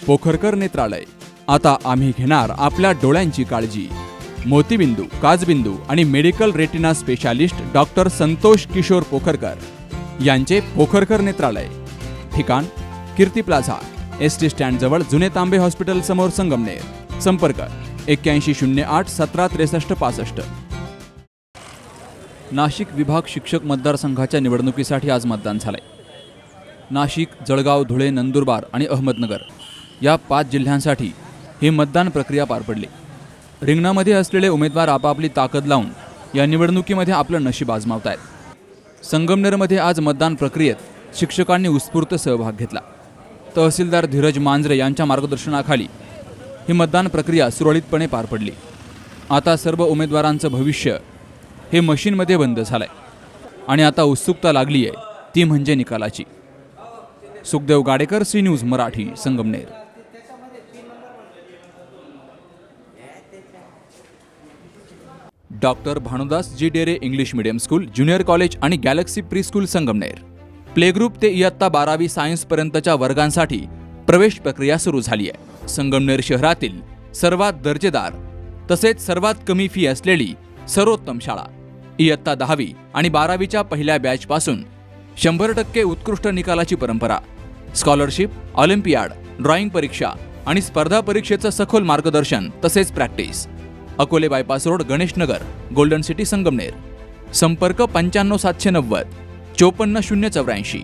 पोखरकर नेत्रालय. आता आम्ही घेणार आपल्या डोळ्यांची काळजी. मोतीबिंदू, काचबिंदू आणि medical retina specialist doctor Santosh Kishor Pokharkar यांचे पोखरकर नेत्रालय. ठिकाण कीर्ती प्लाझा, एसटी स्टँड जवळ, जुने तांबे हॉस्पिटल समोर, संगमनेर. संपर्क 8108 1763 65. नाशिक विभाग शिक्षक मतदारसंघाच्या निवडणुकीसाठी आज मतदान झालंय. नाशिक, जळगाव, धुळे, नंदुरबार आणि अहमदनगर या 5 जिल्ह्यांसाठी ही मतदान प्रक्रिया पार पडली. रिंगणामध्ये असलेले उमेदवार आपापली ताकद लावून या निवडणुकीमध्ये आपलं नशीब आजमावत आहेत. संगमनेरमध्ये आज मतदान प्रक्रियेत शिक्षकांनी उत्स्फूर्त सहभाग घेतला. तहसीलदार धीरज मांजरे यांच्या मार्गदर्शनाखाली ही मतदान प्रक्रिया सुरळीतपणे पार पडली. आता सर्व उमेदवारांचं भविष्य हे मशीनमध्ये बंद झालंय आणि आता उत्सुकता लागली आहे ती म्हणजे निकालाची. Sukhdev Gadekar, C news Marathi, Sangamner. Doctor Bhanudas ji Dere English medium school, junior college आणि galaxy pre school, Sangamner. Play group ते इयत्ता 12वी सायन्स पर्यंतच्या वर्गांसाठी प्रवेश प्रक्रिया सुरू झाली आहे. संगमनेर शहरातील सर्वात दर्जेदार तसेच सर्वात कमी फी असलेली सर्वोत्तम शाळा. इयत्ता 10वी आणि 12वीच्या पहिल्या बॅचपासून 100% उत्कृष्ट निकालाची परंपरा. स्कॉलरशिप, ऑलिम्पियाड, ड्रॉइंग परीक्षा आणि स्पर्धा परीक्षेचं सखोल मार्गदर्शन तसेच practice. Akole bypass road, Ganesh Nagar, golden city, Sangamner. संपर्क 95 790 54 084.